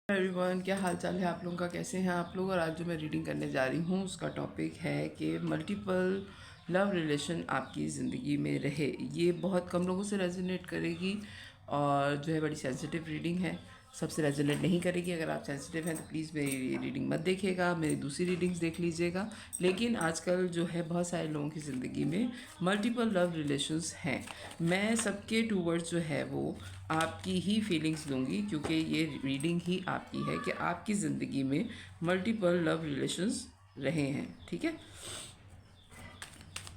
Everyone, क्या हाल चाल है आप लोगों का? कैसे हैं आप लोग? और आज जो मैं रीडिंग करने जा रही हूँ उसका टॉपिक है कि मल्टीपल लव रिलेशन आपकी ज़िंदगी में रहे। ये बहुत कम लोगों से रेजोनेट करेगी और जो है बड़ी सेंसिटिव रीडिंग है, सबसे रेजोनेट नहीं करेगी। अगर आप सेंसिटिव हैं तो प्लीज़ मेरी रीडिंग मत देखिएगा, मेरी दूसरी रीडिंग्स देख लीजिएगा। लेकिन आजकल जो है बहुत सारे लोगों की ज़िंदगी में मल्टीपल लव रिलेशंस हैं। मैं सबके टूवर्ड्स जो है वो आपकी ही फीलिंग्स लूँगी, क्योंकि ये रीडिंग ही आपकी है कि आपकी ज़िंदगी में मल्टीपल लव रिलेशंस रहे हैं। ठीक है,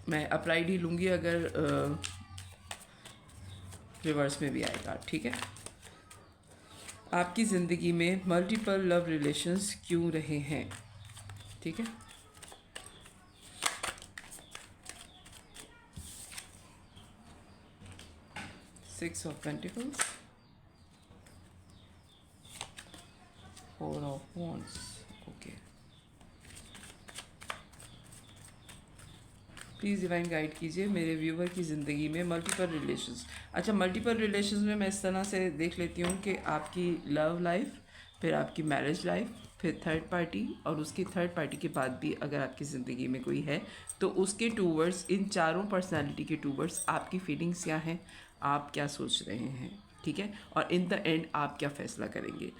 मैं अप्लाइड ही लूँगी अगर रिवर्स में भी आएगा। ठीक है, आपकी ज़िंदगी में मल्टीपल लव रिलेशंस क्यों रहे हैं? ठीक है, six of pentacles, four of wands. Okay, please divine guide कीजिए मेरे व्यूवर की ज़िंदगी में मल्टीपल रिलेशंस। अच्छा, मल्टीपल रिलेशंस में मैं इस तरह से देख लेती हूँ कि आपकी लव लाइफ, फिर आपकी मैरिज लाइफ, फिर थर्ड पार्टी, और उसकी थर्ड पार्टी के बाद भी अगर आपकी ज़िंदगी में कोई है तो उसके टूवर्ड्स, इन चारों पर्सनालिटी के टूवर्ड्स आपकी फीलिंग्स क्या हैं, आप क्या सोच रहे हैं। ठीक है, और इन द एंड आप क्या फ़ैसला करेंगे।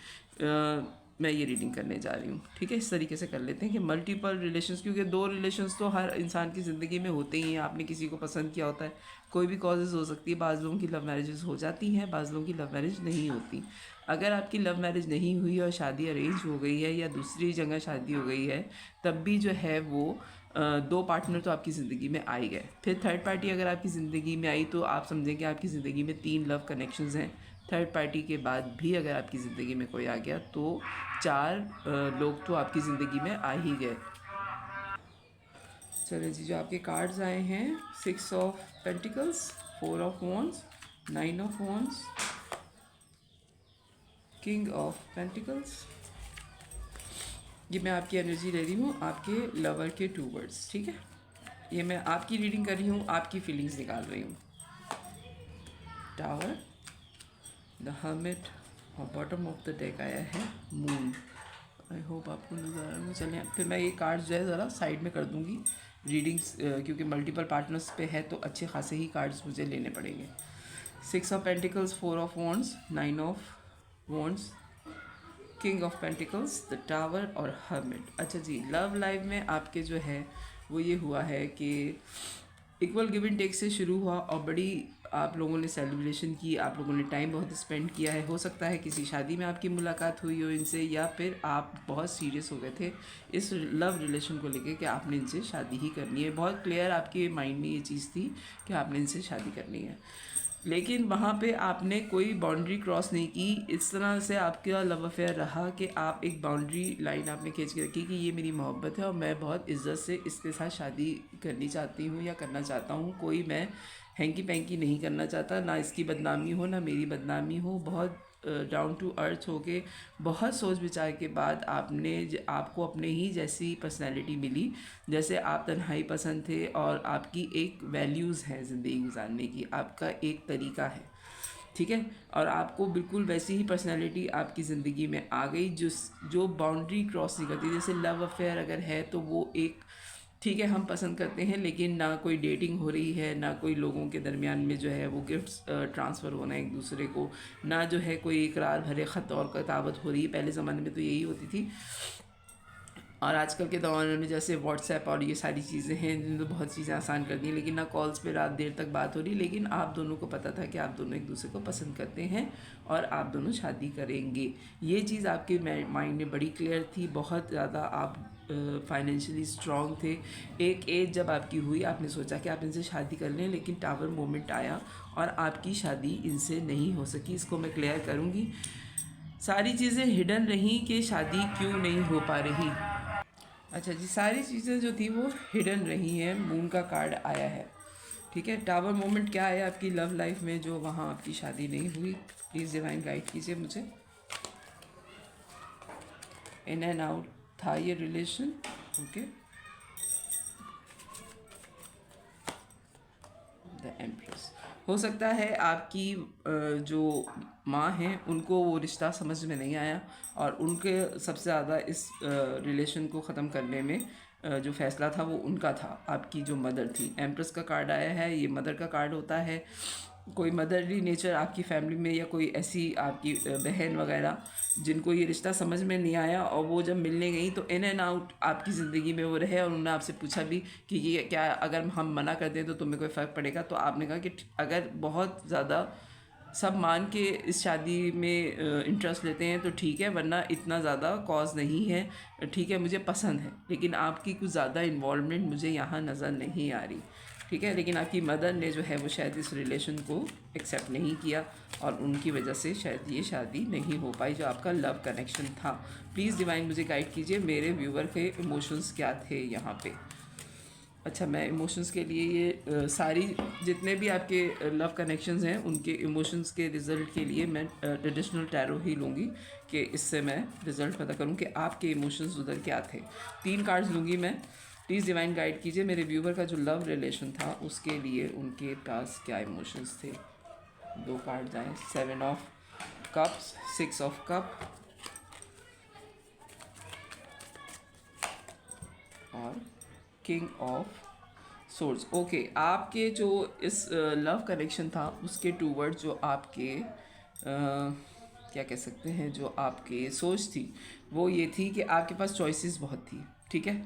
मैं ये रीडिंग करने जा रही हूँ। ठीक है, इस तरीके से कर लेते हैं कि मल्टीपल रिलेशंस, क्योंकि दो रिलेशंस तो हर इंसान की ज़िंदगी में होते ही हैं। आपने किसी को पसंद किया होता है, कोई भी कॉजेज़ हो सकती है। बाज़ लोगों की लव मैरिजेस हो जाती हैं, बाज़ लोगों की लव मैरिज नहीं होती। अगर आपकी लव मैरिज नहीं हुई और शादी अरेंज हो गई है या दूसरी जगह शादी हो गई है, तब भी जो है वो दो पार्टनर तो आपकी ज़िंदगी में आ ही गए। फिर थर्ड पार्टी अगर आपकी ज़िंदगी में आई तो आप समझें कि आपकी ज़िंदगी में तीन लव कनेक्शंस हैं। थर्ड पार्टी के बाद भी अगर आपकी ज़िंदगी में कोई आ गया तो चार लोग तो आपकी ज़िंदगी में आ ही गए। चलिए जी, जो आपके कार्ड्स आए हैं, six of pentacles, four of wands, nine of wands, king of pentacles. ये मैं आपकी एनर्जी ले रही हूँ आपके लवर के टू वर्ड्स। ठीक है, ये मैं आपकी रीडिंग कर रही हूँ, आपकी फीलिंग्स निकाल रही हूँ। टावर, द हर्मिट, और बॉटम ऑफ द डेक आया है मून। आई होप आपको नज़र आ रहा है। चलिए, फिर मैं ये कार्ड्स जो है ज़रा साइड में कर दूँगी रीडिंग्स, क्योंकि मल्टीपल पार्टनर्स पे है तो अच्छे खासे ही कार्ड्स मुझे लेने पड़ेंगे। Six of pentacles, four of wands, nine of wands, king of pentacles, the tower और हर्मिट। अच्छा जी, लव लाइफ में आपके जो है वो ये हुआ है कि इक्वल गिव एंड टेक से शुरू हुआ और बड़ी आप लोगों ने सेलिब्रेशन की, आप लोगों ने टाइम बहुत स्पेंड किया है। हो सकता है किसी शादी में आपकी मुलाकात हुई हो इनसे, या फिर आप बहुत सीरियस हो गए थे इस लव रिलेशन को लेके कि आपने इनसे शादी ही करनी है। बहुत क्लियर आपके माइंड में ये चीज़ थी कि आपने इनसे शादी करनी है, लेकिन वहाँ पे आपने कोई बाउंड्री क्रॉस नहीं की। इस तरह से आपका लव अफेयर रहा कि आप एक बाउंड्री लाइन आपने खींच के रखी कि ये मेरी मोहब्बत है और मैं बहुत इज्जत से इसके साथ शादी करनी चाहती हूँ या करना चाहता हूँ। कोई मैं हैंकी पैंकी नहीं करना चाहता, ना इसकी बदनामी हो ना मेरी बदनामी हो। बहुत डाउन टू अर्थ हो के, बहुत सोच विचार के बाद आपको अपने ही जैसी पर्सनैलिटी मिली, जैसे आप तन्हाई पसंद थे और आपकी एक वैल्यूज़ हैं ज़िंदगी गुजारने की, आपका एक तरीका है। ठीक है, और आपको बिल्कुल वैसी ही पर्सनैलिटी आपकी ज़िंदगी में आ गई जो बाउंड्री क्रॉस नहीं करती। जैसे लव अफेयर अगर है तो वो एक, ठीक है, हम पसंद करते हैं लेकिन ना कोई डेटिंग हो रही है, ना कोई लोगों के दरमियान में जो है वो गिफ्ट्स ट्रांसफ़र होना है एक दूसरे को, ना जो है कोई इकरार भरे ख़त और किताबत हो रही है। पहले ज़माने में तो यही होती थी, और आजकल के ज़माने में जैसे व्हाट्सएप और ये सारी चीज़ें हैं जिन्होंने तो बहुत चीज़ें आसान कर दी हैं, लेकिन ना कॉल्स पे रात देर तक बात हो रही। लेकिन आप दोनों को पता था कि आप दोनों एक दूसरे को पसंद करते हैं और आप दोनों शादी करेंगे। ये चीज़ आपके माइंड में बड़ी क्लियर थी, बहुत ज़्यादा आप फाइनेंशियली स्ट्रॉन्ग थे। एक एज जब आपकी हुई आपने सोचा कि आप इनसे शादी कर लें, लेकिन टावर मोमेंट आया और आपकी शादी इनसे नहीं हो सकी। इसको मैं क्लियर करूँगी। सारी चीज़ें हिडन रहीं कि शादी क्यों नहीं हो पा रही। अच्छा जी, सारी चीज़ें जो थी वो हिडन रही हैं। मून का कार्ड आया है। ठीक है, टावर मोमेंट क्या है आपकी लव लाइफ में जो वहाँ आपकी शादी नहीं हुई? प्लीज़ डिवाइन गाइड कीजिए मुझे। इन एंड आउट था ये रिलेशन। Okay, the empress. हो सकता है आपकी जो माँ हैं उनको वो रिश्ता समझ में नहीं आया, और उनके सबसे ज़्यादा इस रिलेशन को ख़त्म करने में जो फ़ैसला था वो उनका था। आपकी जो मदर थी, एम्प्रेस का कार्ड आया है, ये मदर का कार्ड होता है। कोई मदरली नेचर आपकी फैमिली में, या कोई ऐसी आपकी बहन वगैरह जिनको ये रिश्ता समझ में नहीं आया, और वो जब मिलने गई तो इन एंड आउट आपकी ज़िंदगी में वो रहे, और उन्होंने आपसे पूछा भी कि ये क्या, अगर हम मना कर दें तो तुम्हें कोई फ़र्क पड़ेगा? तो आपने कहा कि अगर बहुत ज़्यादा सब मान के इस शादी में इंटरेस्ट लेते हैं तो ठीक है, वरना इतना ज़्यादा कॉज नहीं है, ठीक है, मुझे पसंद है, लेकिन आपकी कुछ ज़्यादा इन्वॉल्वमेंट मुझे यहाँ नज़र नहीं आ रही, ठीक है। लेकिन आपकी मदर ने जो है वो शायद इस रिलेशन को एक्सेप्ट नहीं किया, और उनकी वजह से शायद ये शादी नहीं हो पाई जो आपका लव कनेक्शन था। प्लीज़ डिवाइन मुझे गाइड कीजिए, मेरे व्यूवर के इमोशंस क्या थे यहाँ पे। अच्छा, मैं इमोशंस के लिए ये सारी जितने भी आपके लव कनेक्शंस हैं उनके इमोशंस के रिज़ल्ट के लिए मैं ट्रेडिशनल टैरो ही लूँगी, कि इससे मैं रिज़ल्ट पता करूँ कि आपके इमोशंस उधर क्या थे। 3 कार्ड्स लूँगी मैं। प्लीज़ डिवाइन गाइड कीजिए मेरे व्यूवर का जो लव रिलेशन था उसके लिए उनके पास क्या इमोशंस थे। 2 कार्ड्स आए, 7 ऑफ कप्स, 6 ऑफ कप और किंग ऑफ सोर्स। ओके, आपके जो इस लव कनेक्शन था उसके टूवर्ड जो आपके क्या कह सकते हैं, जो आपके सोच थी वो ये थी कि आपके पास चॉइसेस बहुत थी, ठीक है,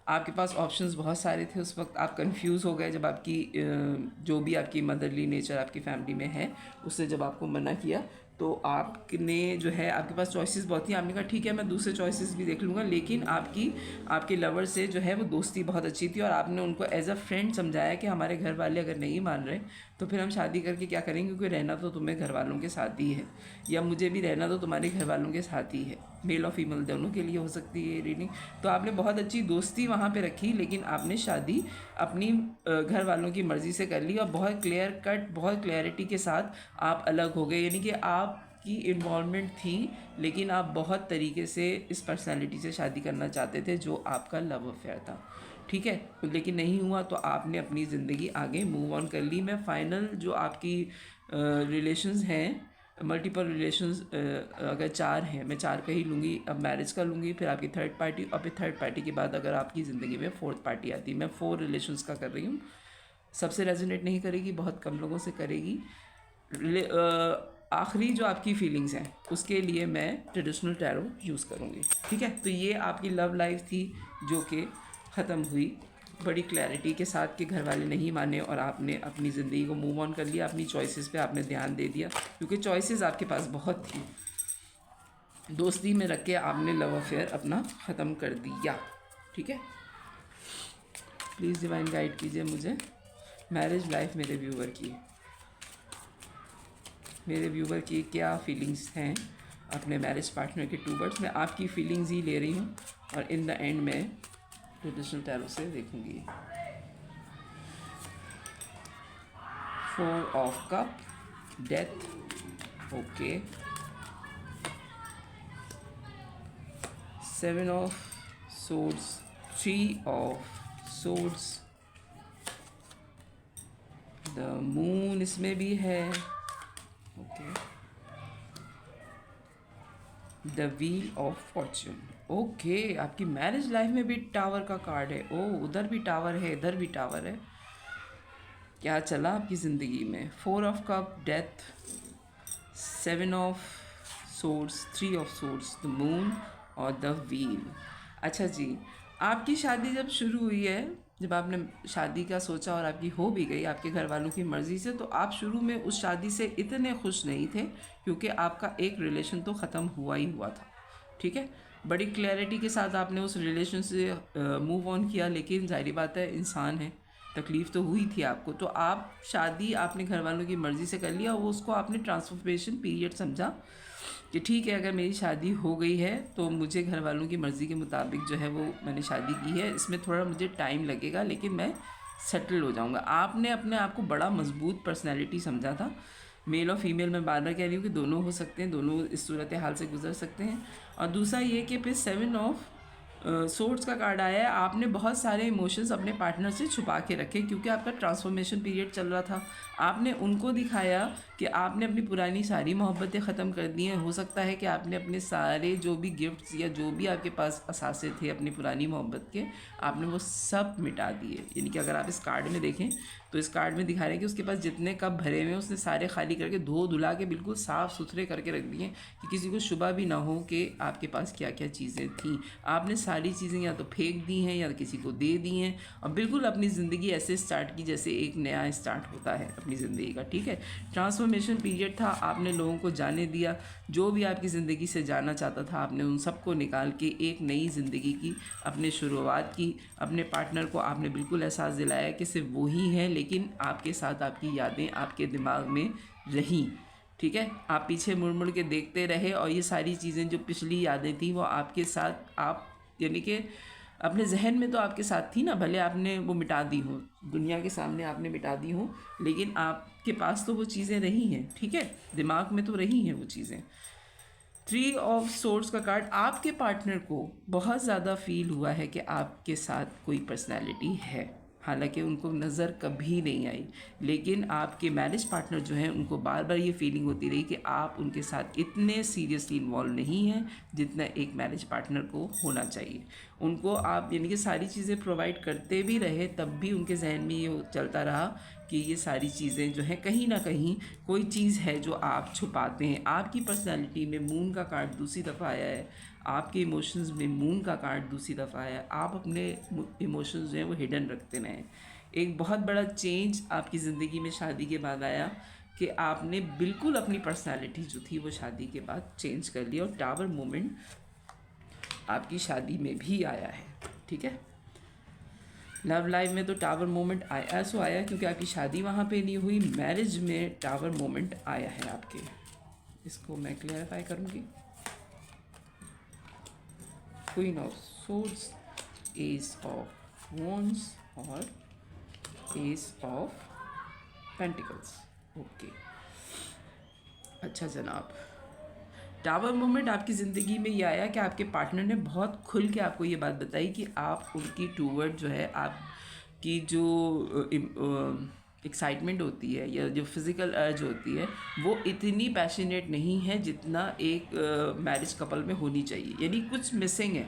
आपके पास ऑप्शंस बहुत सारे थे। उस वक्त आप कंफ्यूज हो गए जब आपकी जो भी आपकी मदरली नेचर आपकी फैमिली में है उसने जब आपको मना किया, तो आपने जो है आपके पास चॉइसेस बहुत थी। आपने कहा ठीक है मैं दूसरे चॉइसेस भी देख लूँगा, लेकिन आपके लवर से जो है वो दोस्ती बहुत अच्छी थी, और आपने उनको एज अ फ्रेंड समझाया कि हमारे घर वाले अगर नहीं मान रहे तो फिर हम शादी करके क्या करेंगे, क्योंकि रहना तो तुम्हें घर वालों के साथ ही है, या मुझे भी रहना तो तुम्हारे घर वालों के साथ ही है। मेल और फीमेल दोनों के लिए हो सकती है ये रीडिंग। तो आपने बहुत अच्छी दोस्ती वहाँ पे रखी, लेकिन आपने शादी अपनी घर वालों की मर्ज़ी से कर ली, और बहुत क्लियर कट, बहुत क्लैरिटी के साथ आप अलग हो गए। यानी कि आपकी इन्वॉल्वमेंट थी, लेकिन आप बहुत तरीके से इस पर्सनैलिटी से शादी करना चाहते थे जो आपका लव अफेयर था, ठीक है, लेकिन नहीं हुआ, तो आपने अपनी ज़िंदगी आगे मूव ऑन कर ली। मैं फाइनल जो आपकी रिलेशंस हैं, मल्टीपल रिलेशंस अगर 4 हैं, मैं 4 का ही लूँगी। अब मैरिज का लूँगी, फिर आपकी थर्ड पार्टी, और फिर थर्ड पार्टी के बाद अगर आपकी ज़िंदगी में फोर्थ पार्टी आती है। मैं 4 रिलेशंस का कर रही हूँ, सबसे रेजोनेट नहीं करेगी, बहुत कम लोगों से करेगी। आखिरी जो आपकी फीलिंग्स हैं उसके लिए मैं ट्रेडिशनल टैरो यूज़ करूँगी, ठीक है। तो ये आपकी लव लाइफ थी जो कि ख़त्म हुई बड़ी क्लैरिटी के साथ, कि घर वाले नहीं माने और आपने अपनी ज़िंदगी को मूव ऑन कर लिया, अपनी चॉइसेस पे आपने ध्यान दे दिया, क्योंकि चॉइसेस आपके पास बहुत थी। दोस्ती में रख के आपने लव अफेयर अपना ख़त्म कर दिया, ठीक है। प्लीज़ डिवाइन गाइड कीजिए मुझे मैरिज लाइफ मेरे व्यूवर की क्या फीलिंग्स हैं अपने मैरिज पार्टनर के टूवर्ड्स। मैं आपकी फीलिंग्स ही ले रही हूँ, और इन द एंड में ट्रेडिशनल टैरो से देखूंगी। 4 of cup, death, okay, 7 of swords, 3 of swords, the moon इसमें भी है, okay, the wheel of Fortune. Okay, आपकी मैरिज लाइफ में भी टावर का कार्ड है। ओ, उधर भी टावर है, इधर भी टावर है। क्या चला आपकी ज़िंदगी में? 4 of cup, death, 7 of swords, 3 of swords, the moon और द व्हील। अच्छा जी, आपकी शादी जब शुरू हुई है, जब आपने शादी का सोचा और आपकी हो भी गई आपके घर वालों की मर्ज़ी से, तो आप शुरू में उस शादी से इतने खुश नहीं थे, क्योंकि आपका एक रिलेशन तो ख़त्म हुआ ही हुआ था, ठीक है। बड़ी क्लैरिटी के साथ आपने उस रिलेशन से मूव ऑन किया, लेकिन जाहिर बात है इंसान है, तकलीफ़ तो हुई थी आपको। तो आप शादी आपने घर वालों की मर्ज़ी से कर लिया, वो उसको आपने ट्रांसफॉर्मेशन पीरियड समझा कि ठीक है अगर मेरी शादी हो गई है तो मुझे घर वालों की मर्ज़ी के मुताबिक जो है वो मैंने शादी की है, इसमें थोड़ा मुझे टाइम लगेगा लेकिन मैं सेटल हो जाऊंगा। आपने अपने आप को बड़ा मजबूत पर्सनैलिटी समझा था। मेल और फीमेल मैं बार बार कह रही हूँ कि दोनों हो सकते हैं, दोनों इस सूरत हाल से गुजर सकते हैं। और दूसरा ये कि फिर 7 ऑफ सोर्ड्स का कार्ड आया है, आपने बहुत सारे इमोशंस अपने पार्टनर से छुपा के रखे क्योंकि आपका ट्रांसफॉर्मेशन पीरियड चल रहा था। आपने उनको दिखाया कि आपने अपनी पुरानी सारी मोहब्बतें ख़त्म कर दी हैं। हो सकता है कि आपने अपने सारे जो भी गिफ्ट्स या जो भी आपके पास असासे थे अपनी पुरानी मोहब्बत के, आपने वो सब मिटा दिए। यानी कि अगर आप इस कार्ड में देखें तो इस कार्ड में दिखा रहे हैं कि उसके पास जितने कप भरे हुए हैं उसने सारे खाली करके धो धुला के बिल्कुल साफ़ सुथरे करके रख दिए कि किसी को शुबा भी ना हो कि आपके पास क्या क्या चीज़ें थी। आपने सारी चीज़ें या तो फेंक दी हैं या किसी को दे दी हैं और बिल्कुल अपनी ज़िंदगी ऐसे स्टार्ट की जैसे एक नया स्टार्ट होता है अपनी ज़िंदगी का। ठीक है, ट्रांसफॉर्मेशन पीरियड था, आपने लोगों को जाने दिया, जो भी आपकी ज़िंदगी से जाना चाहता था आपने उन सबको निकाल के एक नई ज़िंदगी की अपने शुरुआत की। अपने पार्टनर को आपने बिल्कुल एहसास दिलाया कि सिर्फ वो ही हैं, लेकिन आपके साथ आपकी यादें आपके दिमाग में रहीं। ठीक है, आप पीछे मुड़ मुड़ के देखते रहे और ये सारी चीज़ें जो पिछली यादें थी वो आपके साथ आप यानी कि अपने जहन में तो आपके साथ थी ना, भले आपने वो मिटा दी हो, दुनिया के सामने आपने मिटा दी हो, लेकिन आपके पास तो वो चीज़ें रही हैं। ठीक है, दिमाग में तो रही हैं वो चीज़ें। 3 ऑफ सोर्ड्स का कार्ड, आपके पार्टनर को बहुत ज़्यादा फील हुआ है कि आपके साथ कोई पर्सनैलिटी है, हालांकि उनको नज़र कभी नहीं आई, लेकिन आपके मैरिज पार्टनर जो हैं उनको बार बार ये फीलिंग होती रही कि आप उनके साथ इतने सीरियसली इन्वॉल्व नहीं हैं जितना एक मैरिज पार्टनर को होना चाहिए। उनको आप यानी कि सारी चीज़ें प्रोवाइड करते भी रहे, तब भी उनके जहन में ये चलता रहा कि ये सारी चीज़ें जो हैं कहीं ना कहीं कोई चीज़ है जो आप छुपाते हैं। आपकी पर्सनैलिटी में मून का कार्ड दूसरी दफ़ा आया है, आपके इमोशंस में मून का कार्ड दूसरी दफ़ा आया है। आप अपने इमोशंस जो हैं वो हिडन रखते रहें। एक बहुत बड़ा चेंज आपकी ज़िंदगी में शादी के बाद आया कि आपने बिल्कुल अपनी पर्सनैलिटी जो थी वो शादी के बाद चेंज कर ली, और टावर मोमेंट आपकी शादी में भी आया है। ठीक है, लव लाइफ में तो टावर मोमेंट आया क्योंकि आपकी शादी वहाँ पे नहीं हुई, मैरिज में टावर मोमेंट आया है आपके। इसको मैं क्लियरिफाई करूँगी। Queen of swords, S of wands और एस ऑफ पेंटिकल्स। ओके, अच्छा जनाब, टावर मोमेंट आपकी ज़िंदगी में ये आया कि आपके पार्टनर ने बहुत खुल के आपको ये बात बताई कि आप उनकी टूवर्ड जो है आपकी जो एक्साइटमेंट होती है या जो फिज़िकल अर्ज होती है वो इतनी पैशनेट नहीं है जितना एक मैरिज कपल में होनी चाहिए। यानी कुछ मिसिंग है,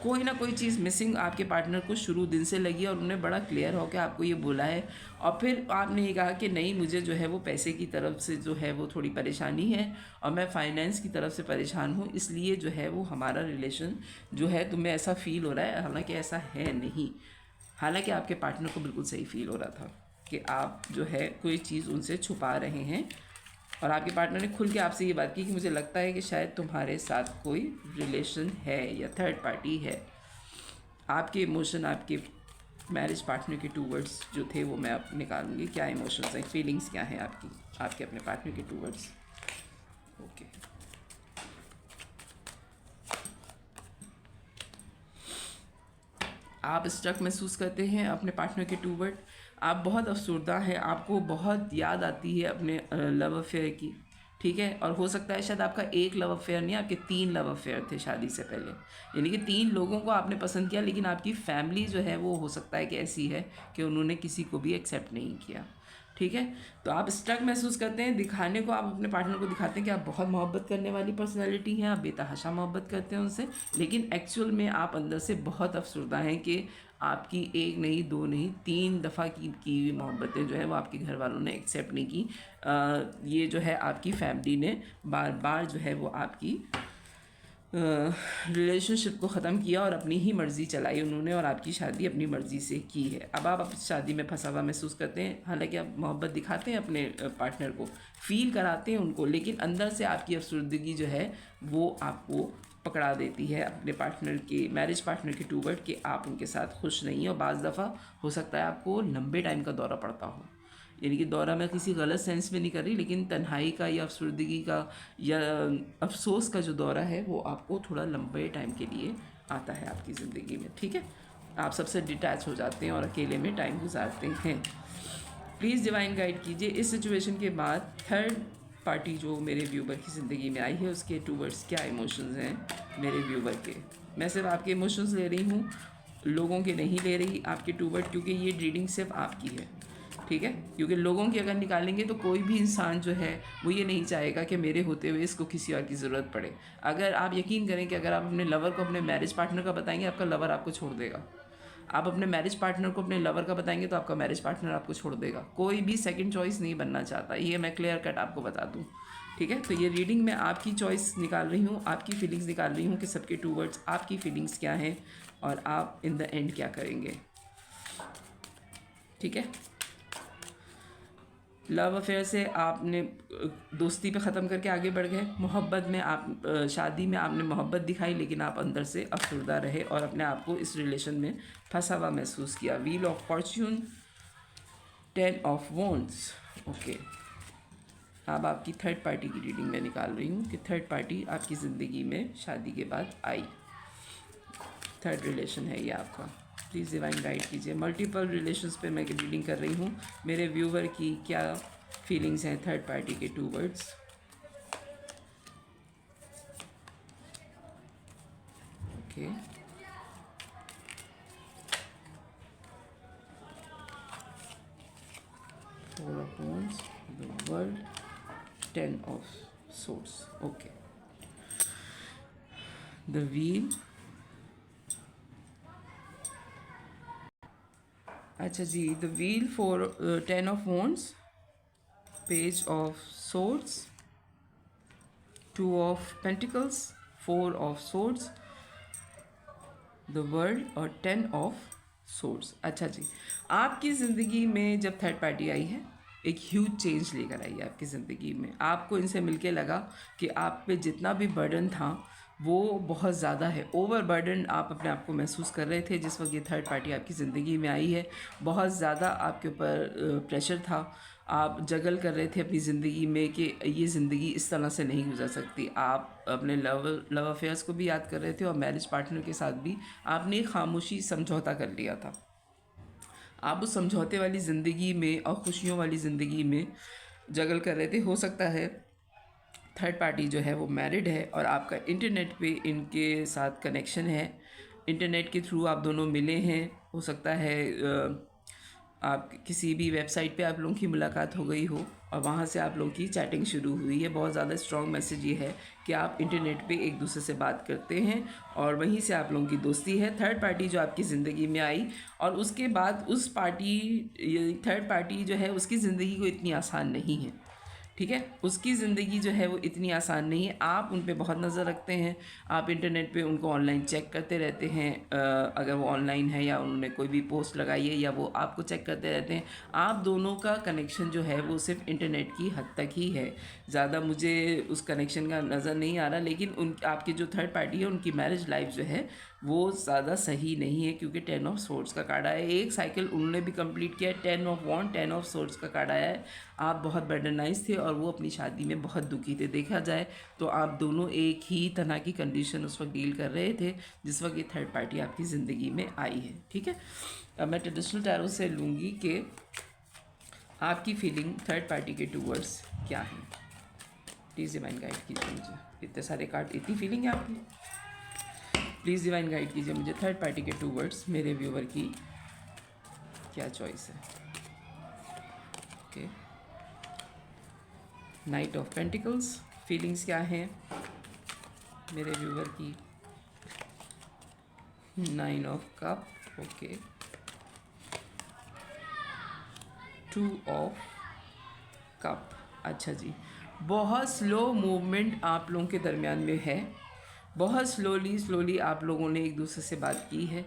कोई ना कोई चीज़ मिसिंग आपके पार्टनर को शुरू दिन से लगी और उन्होंने बड़ा क्लियर होकर आपको ये बोला है। और फिर आपने ये कहा कि नहीं, मुझे जो है वो पैसे की तरफ से जो है वो थोड़ी परेशानी है और मैं फाइनेंस की तरफ से परेशान हूँ, इसलिए जो है वो हमारा रिलेशन जो है तुम्हें ऐसा फ़ील हो रहा है, हालांकि ऐसा है नहीं। हालांकि आपके पार्टनर को बिल्कुल सही फील हो रहा था कि आप जो है कोई चीज़ उनसे छुपा रहे हैं, और आपके पार्टनर ने खुल के आपसे ये बात की कि मुझे लगता है कि शायद तुम्हारे साथ कोई रिलेशन है या थर्ड पार्टी है। आपके इमोशन आपके मैरिज पार्टनर के टूवर्ड्स जो थे वो मैं अब निकालूंगी, क्या इमोशंस हैं, फीलिंग्स क्या हैं आपके अपने पार्टनर के टूवर्ड्स। ओके, आप स्ट्रक महसूस करते हैं अपने पार्टनर के टूवर्ड, आप बहुत अफसरदा हैं, आपको बहुत याद आती है अपने लव अफेयर की। ठीक है, और हो सकता है शायद आपका एक लव अफेयर नहीं, आपके 3 लव अफेयर थे शादी से पहले, यानी कि 3 लोगों को आपने पसंद किया, लेकिन आपकी फैमिली जो है वो हो सकता है कि ऐसी है कि उन्होंने किसी को भी एक्सेप्ट नहीं किया। ठीक है, तो आप स्ट्रक महसूस करते हैं, दिखाने को आप अपने पार्टनर को दिखाते हैं कि आप बहुत मोहब्बत करने वाली पर्सनैलिटी हैं, आप बेतहाशा मोहब्बत करते हैं उनसे, लेकिन एक्चुअल में आप अंदर से बहुत अफसरदा हैं कि आपकी एक नहीं, 2 नहीं, 3 दफ़ा की हुई मोहब्बतें जो है वो आपके घर वालों ने एक्सेप्ट नहीं की। ये जो है आपकी फैमिली ने बार बार जो है वो आपकी रिलेशनशिप को ख़त्म किया और अपनी ही मर्ज़ी चलाई उन्होंने, और आपकी शादी अपनी मर्ज़ी से की है। अब आप शादी में फंसा हुआ महसूस करते हैं, हालांकि आप मोहब्बत दिखाते हैं अपने पार्टनर को, फ़ील कराते हैं उनको, लेकिन अंदर से आपकी अफसरदगी जो है वो आपको पकड़ा देती है अपने पार्टनर के, मैरिज पार्टनर के टूवर्ड, कि आप उनके साथ खुश नहीं हो। बाज़ दफ़ा हो सकता है आपको लंबे टाइम का दौरा पड़ता हो, यानी कि दौरा मैं किसी गलत सेंस में नहीं कर रही, लेकिन तन्हाई का या अफसरदगी का या अफसोस का जो दौरा है वो आपको थोड़ा लंबे टाइम के लिए आता है आपकी ज़िंदगी में। ठीक है, आप सबसे डिटैच हो जाते हैं और अकेले में टाइम गुजारते हैं। प्लीज़ डिवाइन गाइड कीजिए इस सिचुएशन के बाद थर्ड पार्टी जो मेरे व्यूवर की ज़िंदगी में आई है उसके टूवर्ड्स क्या इमोशंस हैं मेरे व्यूवर के। मैं सिर्फ आपके इमोशंस ले रही हूँ, लोगों के नहीं ले रही, आपके टूवर्ड, क्योंकि ये रीडिंग सिर्फ आपकी है, ठीक है। क्योंकि लोगों की अगर निकालेंगे तो कोई भी इंसान जो है वो ये नहीं चाहेगा कि मेरे होते हुए इसको किसी और की ज़रूरत पड़े। अगर आप यकीन करें कि अगर आप अपने लवर को अपने मैरिज पार्टनर का बताएंगे, आपका लवर आपको छोड़ देगा। आप अपने मैरिज पार्टनर को अपने लवर का बताएंगे तो आपका मैरिज पार्टनर आपको छोड़ देगा। कोई भी सेकंड चॉइस नहीं बनना चाहता, ये मैं क्लियर कट आपको बता दूं, ठीक है। तो ये रीडिंग में आपकी चॉइस निकाल रही हूँ, आपकी फीलिंग्स निकाल रही हूँ कि सबके टूवर्ड्स आपकी फीलिंग्स क्या हैं और आप इन द एंड क्या करेंगे, ठीक है। लव अफेयर से आपने दोस्ती पे ख़त्म करके आगे बढ़ गए, मोहब्बत में आप शादी में आपने मोहब्बत दिखाई लेकिन आप अंदर से अफसरदा रहे और अपने आप को इस रिलेशन में फंसा हुआ महसूस किया। Wheel of Fortune, 10 of wands, okay. अब आपकी थर्ड पार्टी की रीडिंग मैं निकाल रही हूँ कि थर्ड पार्टी आपकी ज़िंदगी में शादी के बाद आई, थर्ड रिलेशन है ये आपका। प्लीज़ डिवाइन गाइड कीजिए। मल्टीपल रिलेशंस पे मैं रीडिंग कर रही हूँ, मेरे व्यूवर की क्या फीलिंग्स हैं थर्ड पार्टी के towards. Okay, four of wands, the world, 10 of swords, okay. The wheel, अच्छा जी, the wheel, 10 of wands, page of swords, 2 of pentacles, 4 of swords, the world और 10 ऑफ सोर्ड्स। अच्छा जी, आपकी ज़िंदगी में जब थर्ड पार्टी आई है एक ह्यूज चेंज लेकर आई है आपकी ज़िंदगी में। आपको इनसे मिलके लगा कि आप पे जितना भी बर्डन था वो बहुत ज़्यादा है, ओवर बर्डन आप अपने आप को महसूस कर रहे थे जिस वक्त ये थर्ड पार्टी आपकी ज़िंदगी में आई है। बहुत ज़्यादा आपके ऊपर प्रेशर था, आप जगल कर रहे थे अपनी ज़िंदगी में कि ये ज़िंदगी इस तरह से नहीं गुजर सकती। आप अपने लव अफेयर्स को भी याद कर रहे थे और मैरिज पार्टनर के साथ भी आपने खामोशी समझौता कर लिया था। आप उस समझौते वाली ज़िंदगी में और खुशियों वाली ज़िंदगी में जगल कर रहे थे। हो सकता है थर्ड पार्टी जो है वो मैरिड है और आपका इंटरनेट पे इनके साथ कनेक्शन है, इंटरनेट के थ्रू आप दोनों मिले हैं। हो सकता है आप किसी भी वेबसाइट पे आप लोगों की मुलाकात हो गई हो और वहाँ से आप लोगों की चैटिंग शुरू हुई है। बहुत ज़्यादा स्ट्रॉन्ग मैसेज ये है कि आप इंटरनेट पे एक दूसरे से बात करते हैं और वहीं से आप लोगों की दोस्ती है। थर्ड पार्टी जो आपकी ज़िंदगी में आई और उसके बाद उस पार्टी, थर्ड पार्टी जो है उसकी ज़िंदगी को इतनी आसान नहीं है, ठीक है। उसकी ज़िंदगी जो है वो इतनी आसान नहीं है। आप उन पे बहुत नज़र रखते हैं, आप इंटरनेट पे उनको ऑनलाइन चेक करते रहते हैं, अगर वो ऑनलाइन है या उन्होंने कोई भी पोस्ट लगाई है या वो आपको चेक करते रहते हैं। आप दोनों का कनेक्शन जो है वो सिर्फ इंटरनेट की हद तक ही है, ज़्यादा मुझे उस कनेक्शन का नज़र नहीं आ रहा। लेकिन उन आपकी जो थर्ड पार्टी है उनकी मैरिज लाइफ जो है वो ज़्यादा सही नहीं है क्योंकि 10 ऑफ सोर्ड्स का कार्ड आया है। एक साइकिल उन्होंने भी कंप्लीट किया है, 10 ऑफ वॉन्ड, 10 ऑफ सोर्ड्स का कार्ड आया है। आप बहुत बर्डनाइज थे और वो अपनी शादी में बहुत दुखी थे। देखा जाए तो आप दोनों एक ही तरह की कंडीशन उस वक्त डील कर रहे थे जिस वक्त ये थर्ड पार्टी आपकी ज़िंदगी में आई है, ठीक है। अब मैं ट्रेडिशनल टैरो से लूँगी कि आपकी फीलिंग थर्ड पार्टी के टूवर्ड्स क्या है। प्लीज़ डिवाइन गाइड कीजिए मुझे, इतने सारे कार्ड, इतनी फीलिंग है आपकी। प्लीज़ डिवाइन गाइड कीजिए मुझे थर्ड पार्टी के टूवर्ड्स मेरे व्यूवर की क्या चॉइस है। Okay, night of pentacles, feelings क्या हैं मेरे व्यूवर की। 9 of cup, okay. 2 of cup, अच्छा जी। बहुत स्लो मूवमेंट आप लोगों के दरमियान में है, बहुत स्लोली आप लोगों ने एक दूसरे से बात की है।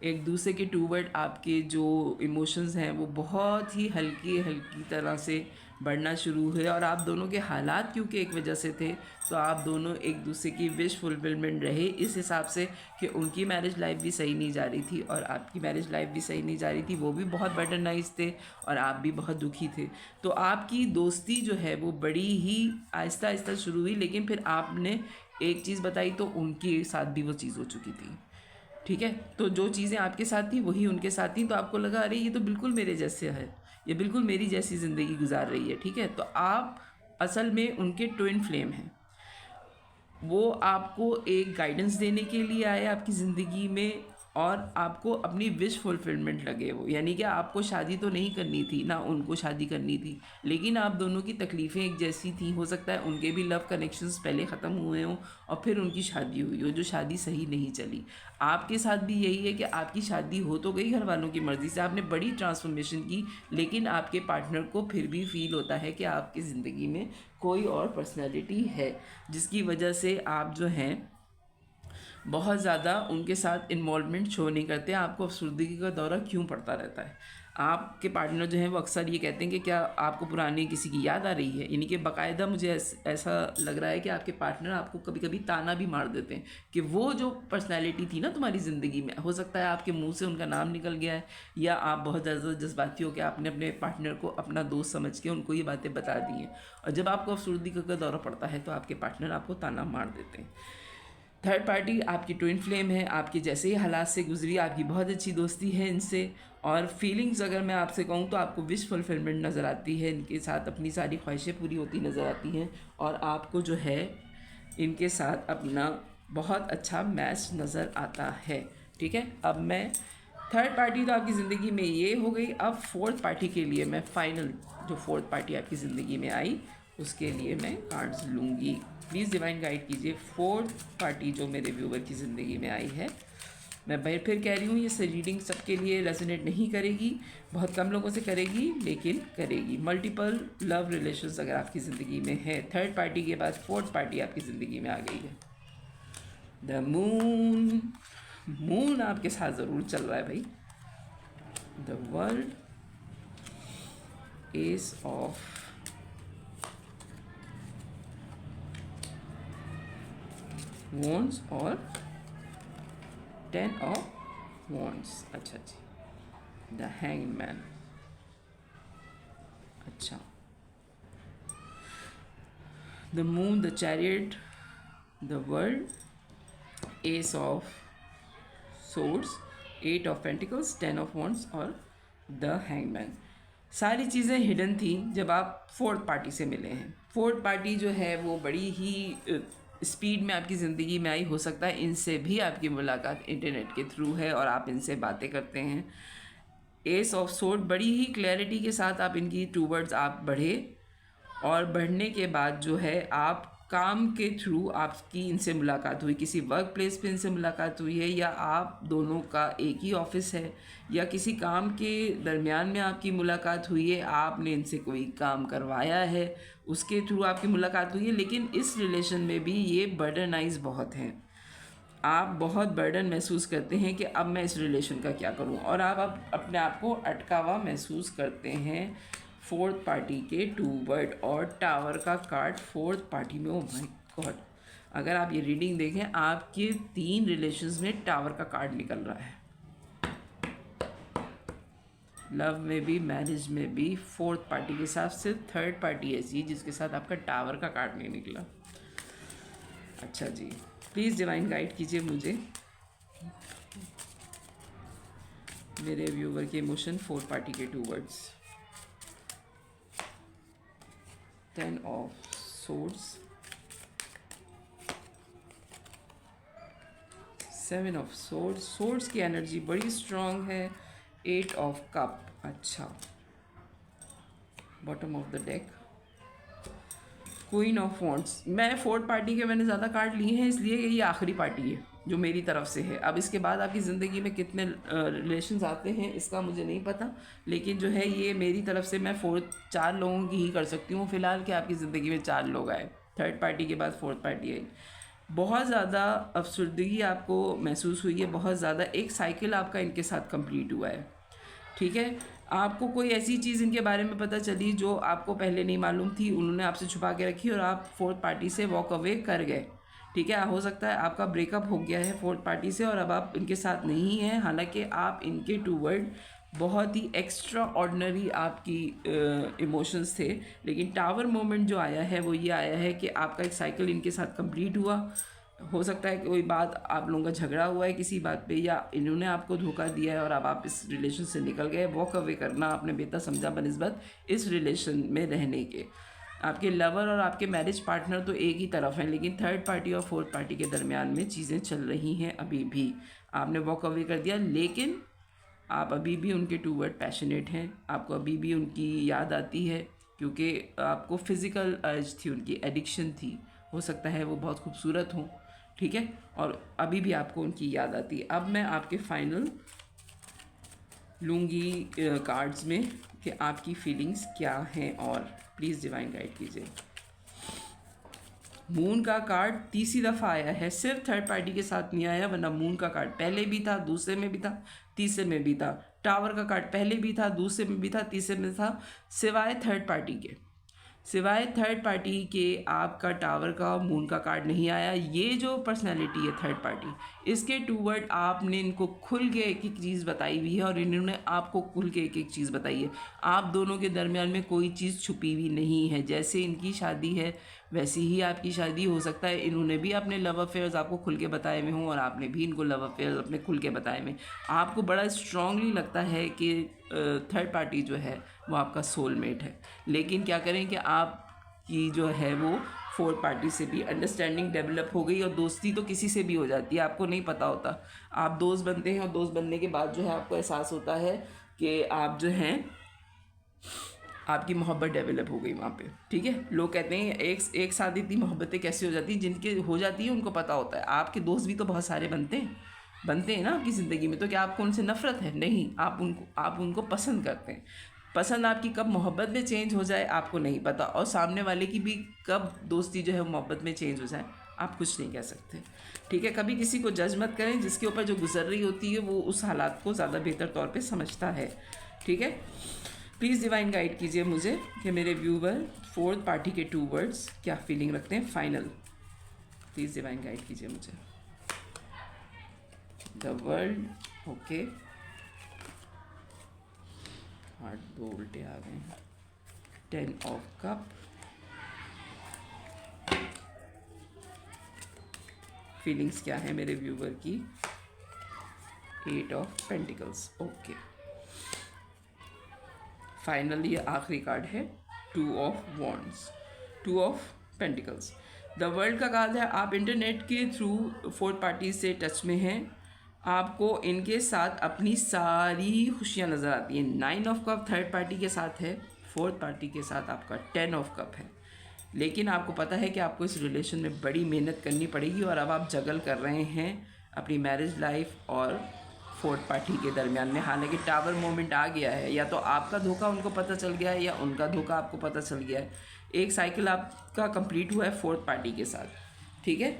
एक दूसरे के टूवर्ड आपके जो इमोशंस हैं वो बहुत ही हल्की हल्की तरह से बढ़ना शुरू हुए और आप दोनों के हालात क्योंकि एक वजह से थे तो आप दोनों एक दूसरे की विश फुलफिलमेंट रहे इस हिसाब से कि उनकी मैरिज लाइफ भी सही नहीं जा रही थी और आपकी मैरिज लाइफ भी सही नहीं जा रही थी। वो भी बहुत बर्डनाइज थे और आप भी बहुत दुखी थे। तो आपकी दोस्ती जो है वो बड़ी ही आहिस्ता आहिस्ता शुरू हुई, लेकिन फिर आपने एक चीज़ बताई तो उनके साथ भी वो चीज़ हो चुकी थी, ठीक है। तो जो चीज़ें आपके साथ थी वही उनके साथ थी, तो आपको लगा अरे ये तो बिल्कुल मेरे जैसे है, ये बिल्कुल मेरी जैसी ज़िंदगी गुजार रही है, ठीक है। तो आप असल में उनके ट्विन फ्लेम हैं। वो आपको एक गाइडेंस देने के लिए आए आपकी ज़िंदगी में, और आपको अपनी विश फुलफिलमेंट लगे वो, यानी कि आपको शादी तो नहीं करनी थी ना उनको शादी करनी थी, लेकिन आप दोनों की तकलीफ़ें एक जैसी थी। हो सकता है उनके भी लव कनेक्शंस पहले ख़त्म हुए हों और फिर उनकी शादी हुई हो, जो शादी सही नहीं चली। आपके साथ भी यही है कि आपकी शादी हो तो गई घर वालों की मर्ज़ी से, आपने बड़ी ट्रांसफॉर्मेशन की, लेकिन आपके पार्टनर को फिर भी फील होता है कि आपकी ज़िंदगी में कोई और पर्सनैलिटी है, जिसकी वजह से आप जो हैं बहुत ज़्यादा उनके साथ इन्वॉल्वमेंट शो नहीं करते। आपको अफसर्दगी का दौरा क्यों पड़ता रहता है? आपके पार्टनर जो हैं वो अक्सर ये कहते हैं कि क्या आपको पुरानी किसी की याद आ रही है, यानी कि बाकायदा मुझे ऐसा लग रहा है कि आपके पार्टनर आपको कभी कभी ताना भी मार देते हैं कि वो जो पर्सनैलिटी थी ना तुम्हारी ज़िंदगी में, हो सकता है आपके मुंह से उनका नाम निकल गया है, या आप बहुत ज़्यादा जज्बाती हो कि आपने अपने पार्टनर को अपना दोस्त समझ के उनको ये बातें बता दी हैं, और जब आपको अफसर्दगी का दौरा पड़ता है तो आपके पार्टनर आपको ताना मार देते हैं। थर्ड पार्टी आपकी ट्विन फ्लेम है, आपके जैसे ही हालात से गुजरी, आपकी बहुत अच्छी दोस्ती है इनसे, और फीलिंग्स अगर मैं आपसे कहूँ तो आपको विश फुलफिलमेंट नज़र आती है, इनके साथ अपनी सारी ख्वाहिशें पूरी होती नज़र आती हैं, और आपको जो है इनके साथ अपना बहुत अच्छा मैच नज़र आता है। ठीक है, अब मैं थर्ड पार्टी तो आपकी ज़िंदगी में ये हो गई। अब फोर्थ पार्टी के लिए मैं फाइनल, जो फोर्थ पार्टी आपकी ज़िंदगी में आई उसके लिए मैं कार्ड्स लूँगी। प्लीज़ डिवाइन गाइड कीजिए फोर्थ पार्टी जो मेरे व्यूवर की ज़िंदगी में आई है। मैं फिर कह रही हूँ, ये रीडिंग सबके लिए रेजोनेट नहीं करेगी, बहुत कम लोगों से करेगी, लेकिन करेगी। मल्टीपल लव रिलेशंस अगर आपकी ज़िंदगी में है, थर्ड पार्टी के बाद फोर्थ पार्टी आपकी ज़िंदगी में आ गई है। द मून, मून आपके साथ ज़रूर चल रहा है भाई। The world, S of wands और 10 ऑफ वॉन्ड्स। अच्छा जी, द हैंगमैन। अच्छा, the moon, the chariot, the world, S of swords, 8 of pentacles, 10 of wands और द हैंगमैन। सारी चीज़ें हिडन थी जब आप फोर्थ पार्टी से मिले हैं। फोर्थ पार्टी जो है वो बड़ी ही स्पीड में आपकी ज़िंदगी में आई। हो सकता है इनसे भी आपकी मुलाकात इंटरनेट के थ्रू है और आप इनसे बातें करते हैं। एस ऑफ सोर्ड, बड़ी ही क्लैरिटी के साथ आप इनकी टूवर्ड्स आप बढ़े, और बढ़ने के बाद जो है आप काम के थ्रू आपकी इनसे मुलाकात हुई, किसी वर्क प्लेस पे इनसे मुलाकात हुई है, या आप दोनों का एक ही ऑफिस है, या किसी काम के दरमियान में आपकी मुलाकात हुई है, आपने इनसे कोई काम करवाया है उसके थ्रू आपकी मुलाकात हुई है। लेकिन इस रिलेशन में भी ये बर्डनाइज बहुत हैं, आप बहुत बर्डन महसूस करते हैं कि अब मैं इस रिलेशन का क्या करूं, और आप अपने आप को अटका हुआ महसूस करते हैं फोर्थ पार्टी के टूवर्ड। और टावर का कार्ड फोर्थ पार्टी में, ओ माय गॉड, अगर आप ये रीडिंग देखें आपके 3 रिलेशंस में टावर का कार्ड निकल रहा है। लव में भी, मैरिज में भी, फोर्थ पार्टी के साथ। सिर्फ थर्ड पार्टी ऐसी है जिसके साथ आपका टावर का कार्ड नहीं निकला। अच्छा जी, प्लीज़ डिवाइन गाइड कीजिए मुझे मेरे व्यूवर के इमोशन फोर्थ पार्टी के towards. 10 of swords, 7 of swords, swords की एनर्जी बड़ी स्ट्रांग है। 8 ऑफ कप, अच्छा, bottom of the deck, queen of wands. मैं फोर्थ पार्टी के मैंने ज़्यादा कार्ड लिए हैं इसलिए ये आखिरी पार्टी है जो मेरी तरफ से है। अब इसके बाद आपकी ज़िंदगी में कितने रिलेशंस आते हैं इसका मुझे नहीं पता, लेकिन जो है ये मेरी तरफ से मैं 4 लोगों की ही कर सकती हूँ फ़िलहाल कि आपकी ज़िंदगी में 4 लोग आए। थर्ड पार्टी के बाद फोर्थ पार्टी आई। बहुत ज़्यादा अफसर्दगी आपको महसूस हुई है, बहुत ज़्यादा। एक साइकिल आपका इनके साथ कंप्लीट हुआ है। ठीक है, आपको कोई ऐसी चीज़ इनके बारे में पता चली जो आपको पहले नहीं मालूम थी, उन्होंने आपसे छुपा के रखी और आप फोर्थ पार्टी से वॉक अवे कर गए। ठीक है, हो सकता है आपका ब्रेकअप हो गया है फोर्थ पार्टी से और अब आप इनके साथ नहीं हैं, हालांकि आप इनके टूवर्ड बहुत ही एक्स्ट्रा ऑर्डिनरी आपकी इमोशंस थे। लेकिन टावर मोमेंट जो आया है वो ये आया है कि आपका एक साइकिल इनके साथ कंप्लीट हुआ। हो सकता है कोई बात, आप लोगों का झगड़ा हुआ है किसी बात पे, या इन्होंने आपको धोखा दिया है और अब आप इस रिलेशन से निकल गए। वॉक अवे करना आपने बेहतर समझा बनिस्बत इस रिलेशन में रहने के। आपके लवर और आपके मैरिज पार्टनर तो एक ही तरफ हैं, लेकिन थर्ड पार्टी और फोर्थ पार्टी के दरमियान में चीज़ें चल रही हैं अभी भी। आपने वॉक अवे कर दिया, लेकिन आप अभी भी उनके टूवर्ड पैशनेट हैं, आपको अभी भी उनकी याद आती है, क्योंकि आपको फिज़िकल अर्ज थी, उनकी एडिक्शन थी। हो सकता है वो बहुत खूबसूरत हों, ठीक है, और अभी भी आपको उनकी याद आती है। अब मैं आपके फाइनल लूँगी कार्ड्स में कि आपकी फीलिंग्स क्या हैं, और प्लीज़ डिवाइन गाइड कीजिए। मून का कार्ड तीसरी दफ़ा आया है, सिर्फ थर्ड पार्टी के साथ नहीं आया, वरना मून का कार्ड पहले भी था, दूसरे में भी था, तीसरे में भी था। टावर का कार्ड पहले भी था, दूसरे में भी था, तीसरे में था, सिवाय थर्ड पार्टी के। सिवाय थर्ड पार्टी के आपका टावर का मून का कार्ड नहीं आया। ये जो पर्सनालिटी है थर्ड पार्टी, इसके टूवर्ड आपने इनको खुल के एक एक चीज़ बताई हुई है, और इन्होंने आपको खुल के एक एक चीज़ बताई है। आप दोनों के दरमियान में कोई चीज़ छुपी हुई नहीं है। जैसे इनकी शादी है वैसी ही आपकी शादी हो सकता है। इन्होंने भी अपने लव अफेयर्स आपको खुल के बताए हुए हों, और आपने भी इनको लव अफेयर्स अपने खुल के बताए हुए। आपको बड़ा स्ट्रांगली लगता है कि थर्ड पार्टी जो है वो आपका सोलमेट है, लेकिन क्या करें कि आपकी जो है वो फोर्थ पार्टी से भी अंडरस्टैंडिंग डेवलप हो गई, और दोस्ती तो किसी से भी हो जाती है, आपको नहीं पता होता। आप दोस्त बनते हैं, और दोस्त बनने के बाद जो है आपको एहसास होता है कि आप जो हैं, आपकी मोहब्बत डेवलप हो गई वहाँ पे, ठीक है। लोग कहते हैं एक साथ इतनी मोहब्बतें कैसे हो जाती हैं, जिनके हो जाती है उनको पता होता है। आपके दोस्त भी तो बहुत सारे बनते हैं ना आपकी ज़िंदगी में, तो क्या आपको उनसे नफ़रत है? नहीं, आप उनको पसंद करते हैं। पसंद आपकी कब मोहब्बत में चेंज हो जाए आपको नहीं पता, और सामने वाले की भी कब दोस्ती जो है मोहब्बत में चेंज हो जाए आप कुछ नहीं कह सकते, ठीक है। कभी किसी को जज मत करें, जिसके ऊपर जो गुजर रही होती है वो उस हालात को ज़्यादा बेहतर तौर पे समझता है, ठीक है। प्लीज़ डिवाइन गाइड कीजिए मुझे कि मेरे व्यूवर फोर्थ पार्टी के टू वर्ड्स क्या फीलिंग रखते हैं फाइनल। प्लीज़ डिवाइन गाइड कीजिए मुझे। द वर्ल्ड, ओके, हार्ट, दो उल्टे आ गए हैं। 10 ऑफ कप, फीलिंग्स क्या है मेरे व्यूवर की। 8 ऑफ पेंटिकल्स, ओके। फाइनली ये आखिरी कार्ड है 2 of wands, 2 of pentacles. The world का कार्ड है, आप इंटरनेट के थ्रू फोर्थ पार्टी से टच में हैं, आपको इनके साथ अपनी सारी खुशियाँ नज़र आती हैं। 9 ऑफ कप थर्ड पार्टी के साथ है, फोर्थ पार्टी के साथ आपका 10 ऑफ कप है, लेकिन आपको पता है कि आपको इस रिलेशन में बड़ी मेहनत करनी पड़ेगी, और अब आप जगल कर रहे हैं अपनी मैरिज लाइफ और फोर्थ पार्टी के दरमियान में। हालांकि टावर मोमेंट आ गया है, या तो आपका धोखा उनको पता चल गया है, या उनका धोखा आपको पता चल गया है। एक साइकिल आपका कंप्लीट हुआ है फोर्थ पार्टी के साथ, ठीक है।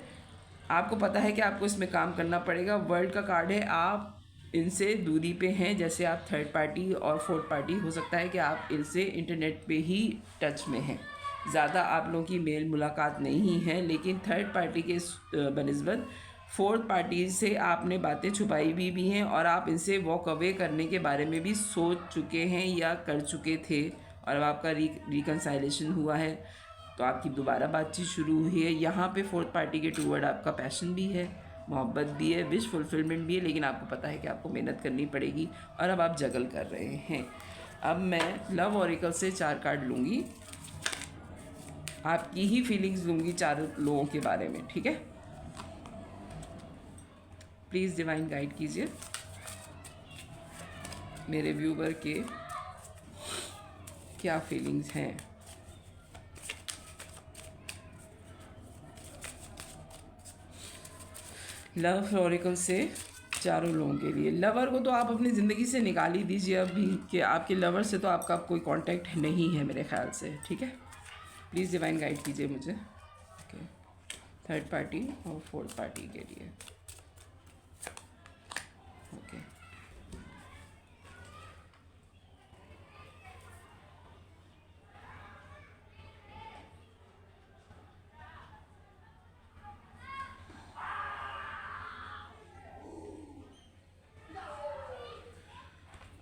आपको पता है कि आपको इसमें काम करना पड़ेगा। वर्ल्ड का कार्ड है, आप इनसे दूरी पे हैं, जैसे आप थर्ड पार्टी और फोर्थ पार्टी हो सकता है कि आप इनसे इंटरनेट पे ही टच में हैं, ज़्यादा आप लोगों की मेल मुलाकात नहीं है, लेकिन थर्ड पार्टी के बनिस्बत फोर्थ पार्टी से आपने बातें छुपाई भी हैं, और आप इनसे वॉक अवे करने के बारे में भी सोच चुके हैं या कर चुके थे, और अब आपका रिकन्साइलेशन हुआ है, तो आपकी दोबारा बातचीत शुरू हुई है। यहाँ पे फोर्थ पार्टी के टूवर्ड आपका पैशन भी है, मोहब्बत भी है, विश फुलफिलमेंट भी है, लेकिन आपको पता है कि आपको मेहनत करनी पड़ेगी, और अब आप जगल कर रहे हैं। अब मैं लव ऑरिकल से 4 कार्ड लूँगी, आपकी ही फीलिंग्स लूँगी 4 लोगों के बारे में, ठीक है। प्लीज़ डिवाइन गाइड कीजिए मेरे व्यूवर के क्या फीलिंग्स हैं। लव ऑरिकल से 4 लोगों के लिए। लवर को तो आप अपनी ज़िंदगी से निकाल ही दीजिए अभी, कि आपके लवर से तो आपका कोई कांटेक्ट नहीं है मेरे ख्याल से, ठीक है। प्लीज़ डिवाइन गाइड कीजिए मुझे, ओके, थर्ड पार्टी और फोर्थ पार्टी के लिए, ओके।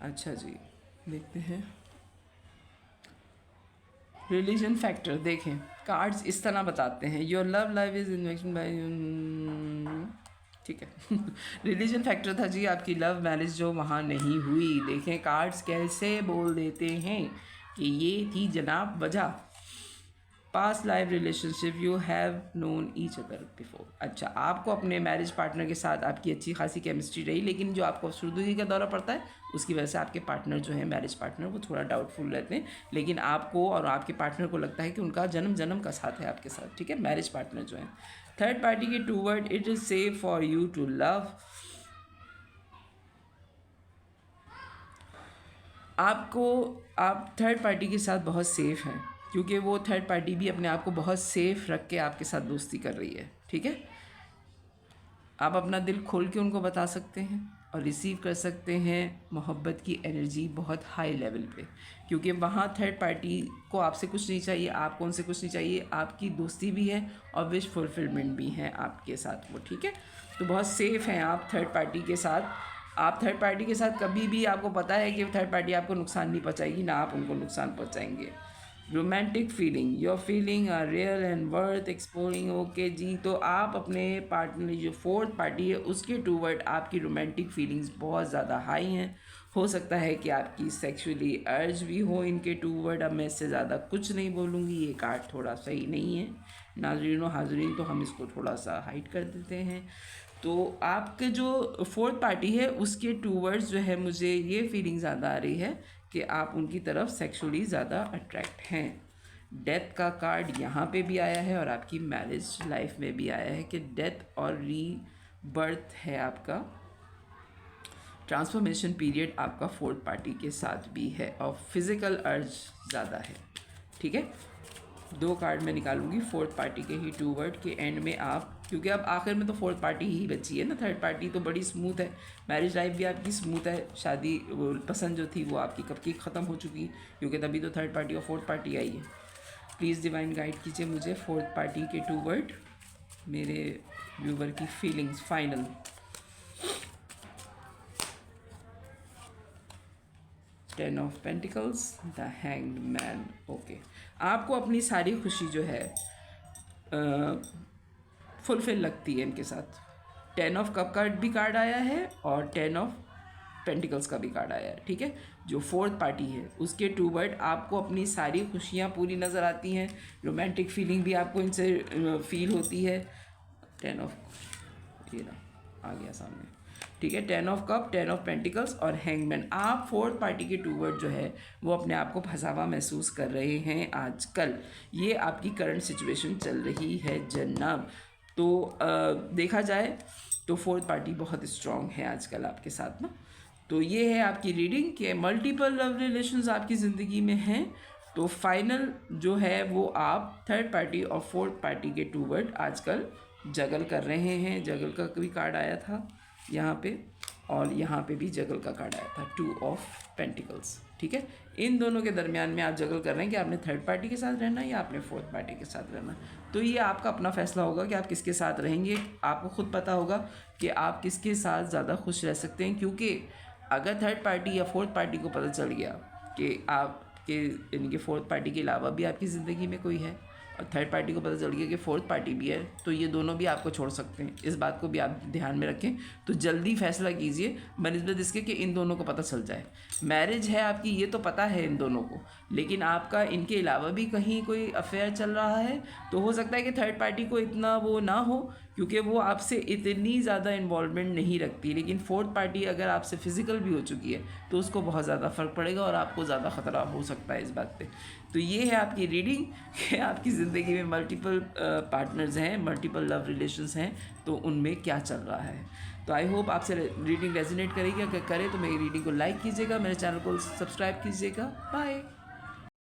अच्छा जी, देखते हैं रिलीजन फैक्टर। देखें कार्ड्स इस तरह बताते हैं, your love life is inaction by, ठीक है। रिलीजन फैक्टर था जी, आपकी लव मैरिज जो वहाँ नहीं हुई। देखें कार्ड्स कैसे बोल देते हैं कि ये थी जनाब वजह। Past life relationship, you have known each other before. अच्छा, आपको अपने मैरिज पार्टनर के साथ आपकी अच्छी खासी केमिस्ट्री रही, लेकिन जो आपको शुरुआती का दौरा पड़ता है उसकी वजह से आपके पार्टनर जो है, मैरिज पार्टनर, वो थोड़ा डाउटफुल रहते हैं, लेकिन आपको और आपके पार्टनर को लगता है कि उनका जन्म जन्म का साथ है आपके साथ, ठीक है, मैरिज पार्टनर जो है। थर्ड पार्टी के towards, it is safe for you to love. आप थर्ड पार्टी के साथ बहुत सेफ़ हैं, क्योंकि वो थर्ड पार्टी भी अपने आप को बहुत सेफ़ रख के आपके साथ दोस्ती कर रही है, ठीक है। आप अपना दिल खोल के उनको बता सकते हैं और रिसीव कर सकते हैं मोहब्बत की एनर्जी बहुत हाई लेवल पे, क्योंकि वहाँ थर्ड पार्टी को आपसे कुछ नहीं चाहिए, आपको उनसे कुछ नहीं चाहिए, आपकी दोस्ती भी है और विश फुलफिलमेंट भी है आपके साथ वो, ठीक है। तो बहुत सेफ़ हैं आप थर्ड पार्टी के साथ। आप थर्ड पार्टी के साथ कभी भी, आपको पता है कि थर्ड पार्टी आपको नुकसान नहीं पहुंचाएगी, ना आप उनको नुकसान पहुंचाएंगे। Romantic feeling, your feeling are real and worth exploring. Okay जी, तो आप अपने पार्टनर, जो फोर्थ पार्टी है, उसके टूवर्ड आपकी रोमांटिक फीलिंग्स बहुत ज़्यादा हाई हैं। हो सकता है कि आपकी सेक्सुअली अर्ज भी हो इनके टूवर्ड। अब मैं इससे ज़्यादा कुछ नहीं बोलूँगी, ये कार्ड थोड़ा सही नहीं है नाज़रीन व हाज़रीन, तो हम इसको थोड़ा सा हाइड कर देते हैं। तो आपके जो फोर्थ पार्टी है उसके टूवर्ड्स जो है, मुझे ये फीलिंग ज़्यादा आ रही है कि आप उनकी तरफ सेक्सुअली ज़्यादा अट्रैक्ट हैं। डेथ का कार्ड यहाँ पे भी आया है और आपकी मैरिज लाइफ में भी आया है कि डेथ और रीबर्थ है आपका, ट्रांसफॉर्मेशन पीरियड आपका फोर्थ पार्टी के साथ भी है और फिज़िकल अर्ज ज़्यादा है, ठीक है। 2 कार्ड मैं निकालूंगी फोर्थ पार्टी के ही टू वर्ड के एंड में आप, क्योंकि अब आखिर में तो फोर्थ पार्टी ही बची है ना, थर्ड पार्टी तो बड़ी स्मूथ है, मैरिज लाइफ भी आपकी स्मूथ है, शादी वो पसंद जो थी वो आपकी कब की ख़त्म हो चुकी, क्योंकि तभी तो थर्ड पार्टी और फोर्थ पार्टी आई है। प्लीज़ डिवाइन गाइड कीजिए मुझे फोर्थ पार्टी के टू वर्ड, मेरे व्यूवर की feelings final. Ten of pentacles, the hanged man. Okay, आपको अपनी सारी खुशी जो है फुलफिल लगती है इनके साथ। 10 ऑफ कप का भी कार्ड आया है और 10 ऑफ पेंटिकल्स का भी कार्ड आया है, ठीक है। जो फोर्थ पार्टी है उसके टू वर्ड, आपको अपनी सारी खुशियाँ पूरी नज़र आती हैं, रोमांटिक फीलिंग भी आपको इनसे फील होती है। 10 ऑफ, ये ना आ गया सामने, ठीक है। 10 ऑफ कप, 10 ऑफ पेंटिकल्स और हैंगमैन। आप फोर्थ पार्टी के टू वर्ड जो है वो अपने आप को फंसा हुआ महसूस कर रहे हैं आजकल, ये आपकी करंट सिचुएशन चल रही है जनाब। तो देखा जाए तो फोर्थ पार्टी बहुत स्ट्रॉन्ग है आजकल आपके साथ ना। तो ये है आपकी रीडिंग कि मल्टीपल लव रिलेशंस आपकी ज़िंदगी में हैं। तो फाइनल जो है वो आप थर्ड पार्टी और फोर्थ पार्टी के टू वर्ड आजकल जगल कर रहे हैं। जगल का भी कार्ड आया था यहाँ पे और यहाँ पे भी जगल का कार्ड आया था, 2 ऑफ पेंटिकल्स, ठीक है। इन दोनों के दरमियान में आप जगल कर रहे हैं कि आपने थर्ड पार्टी के साथ रहना है या आपने फोर्थ पार्टी के साथ रहना। तो ये आपका अपना फैसला होगा कि आप किसके साथ रहेंगे। आपको खुद पता होगा कि आप किसके साथ ज़्यादा खुश रह सकते हैं, क्योंकि अगर थर्ड पार्टी या फोर्थ पार्टी को पता चल गया कि आपके इनके फोर्थ पार्टी के अलावा भी आपकी ज़िंदगी में कोई है और थर्ड पार्टी को पता चल गया कि फोर्थ पार्टी भी है, तो ये दोनों भी आपको छोड़ सकते हैं। इस बात को भी आप ध्यान में रखें। तो जल्दी फैसला कीजिए बनिस्बत इसके कि इन दोनों को पता चल जाए। मैरिज है आपकी, ये तो पता है इन दोनों को, लेकिन आपका इनके अलावा भी कहीं कोई अफेयर चल रहा है, तो हो सकता है कि थर्ड पार्टी को इतना वो ना हो, क्योंकि वो आपसे इतनी ज़्यादा इन्वॉल्वमेंट नहीं रखती। लेकिन फोर्थ पार्टी अगर आपसे फिज़िकल भी हो चुकी है तो उसको बहुत ज़्यादा फ़र्क पड़ेगा और आपको ज़्यादा ख़तरा हो सकता है इस बात पे। तो ये है आपकी रीडिंग कि आपकी ज़िंदगी में मल्टीपल पार्टनर्स हैं, मल्टीपल लव रिलेशंस हैं, तो उनमें क्या चल रहा है। तो आई होप आपसे रीडिंग रेजोनेट करेगी। अगर करे तो मेरी रीडिंग को लाइक कीजिएगा, मेरे चैनल को सब्सक्राइब कीजिएगा। बाय।